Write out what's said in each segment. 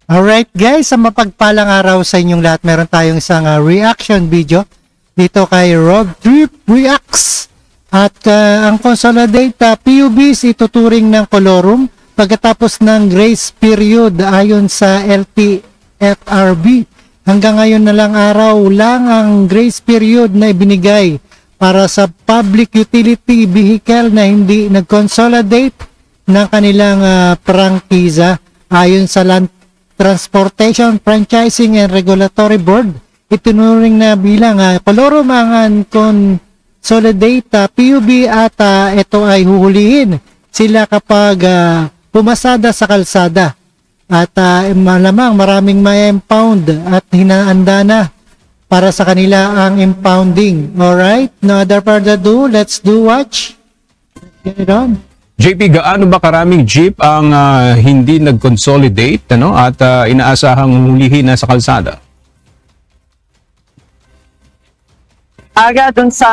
Alright guys, sa mapagpalang araw sa inyong lahat, meron tayong isang reaction video dito kay Rob Trip Reacts. At ang Consolidate PUBs ituturing ng colorum pagkatapos ng grace period ayon sa LTFRB. Hanggang ngayon na lang araw lang ang grace period na ibinigay para sa public utility vehicle na hindi nag-consolidate ng kanilang prangkisa ayon sa Land Transportation, Franchising and Regulatory Board. Itinuring na bilang colorum ang consolidate PUB at ito ay huhulihin sila kapag pumasada sa kalsada. At malamang maraming may impound at hinaanda na para sa kanila ang impounding. Alright, no other further ado, let's do watch. Get it on. JP, gaano ba karaming jeep ang hindi nag-consolidate at inaasahang hulihin na sa kalsada? Aga dun sa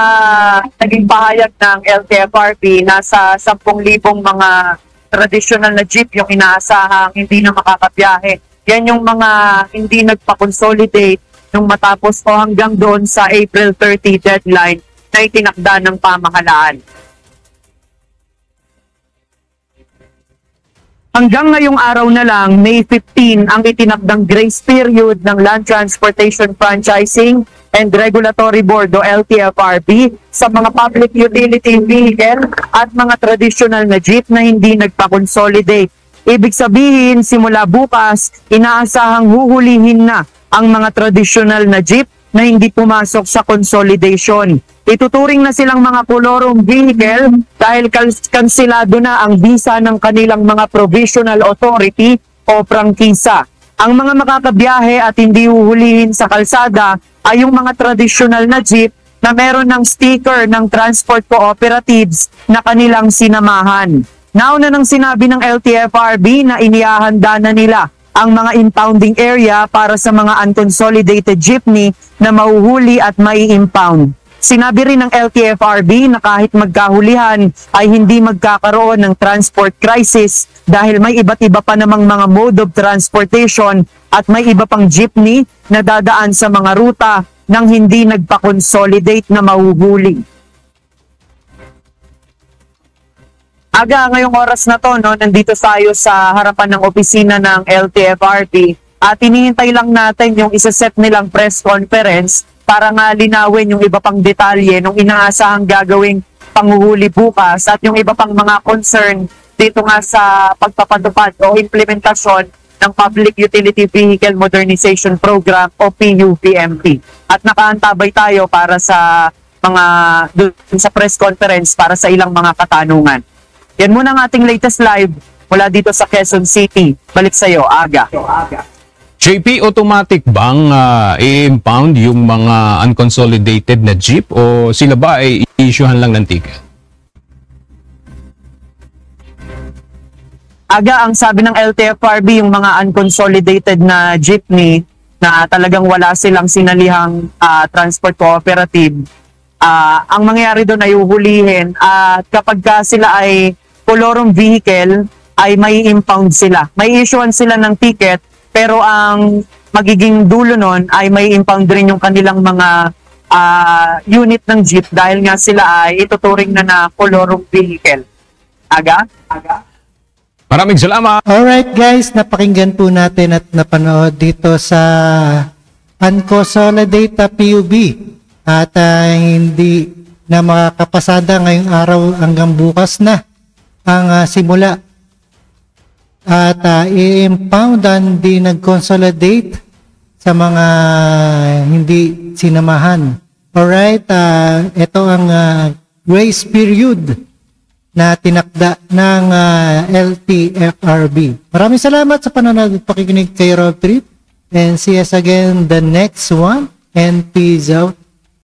naging pahayag ng LTFRB, nasa 10,000 mga traditional na jeep yung inaasahang hindi na makakabiyahe. Yan yung mga hindi nagpa-consolidate yung matapos o hanggang doon sa April 30 deadline na itinakda ng pamahalaan. Hanggang ngayong araw na lang, May 15, ang itinakdang grace period ng Land Transportation Franchising and Regulatory Board o LTFRB sa mga public utility vehicle at mga traditional na jeep na hindi nagpa-consolidate. Ibig sabihin, simula bukas, inaasahang huhulihin na ang mga traditional na jeep na hindi pumasok sa consolidation. Ituturing na silang mga colorum vehicle dahil kansilado na ang visa ng kanilang mga provisional authority o prangkisa. Ang mga makakabiyahe at hindi huhulihin sa kalsada ay yung mga traditional na jeep na meron ng sticker ng transport cooperatives na kanilang sinamahan. Nauna nang sinabi ng LTFRB na inihahanda na nila ang mga impounding area para sa mga unconsolidated jeepney na mahuhuli at mai-impound. Sinabi rin ng LTFRB na kahit magkahulihan ay hindi magkakaroon ng transport crisis dahil may iba't iba pa namang mga mode of transportation at may iba pang jeepney na dadaan sa mga ruta ng hindi nagpa-consolidate na mahuhuli. Aga, ngayong oras na to, nandito tayo sa harapan ng opisina ng LTFRB at hinihintay lang natin yung isa-set nilang press conference para nga linawin yung iba pang detalye nung inaasahang gagawing panghuhuli bukas at yung iba pang mga concern dito nga sa pagpapatupad o implementasyon ng Public Utility Vehicle Modernization Program o PUVMP. At nakaantabay tayo para sa mga sa press conference para sa ilang mga katanungan. Yan muna ang ating latest live mula dito sa Quezon City. Balik sa iyo, Aga. JP, automatic bang i-impound yung mga unconsolidated na jeep o sila ba ay i-issuehan lang ng ticket? Aga, ang sabi ng LTFRB, yung mga unconsolidated na jeepney na talagang wala silang sinalihang transport cooperative, ang mangyayari doon ay uhulihin at kapag sila ay colorum vehicle, ay may impound sila. May issuean sila ng ticket, pero ang magiging dulo nun ay may impound rin yung kanilang mga unit ng jeep dahil nga sila ay ituturing na colorum vehicle. Aga? Maraming salamat! Alright guys, napakinggan po natin at napanood dito sa unconsolidated PUB at hindi na makakapasada ngayong araw hanggang bukas na ang simula. At i-impound ang di nag-consolidate sa mga hindi sinamahan. Alright, ito ang grace period na tinakda ng LTFRB. Maraming salamat sa panonood at pakikinig kay Rob Trip and see us again the next one and peace out.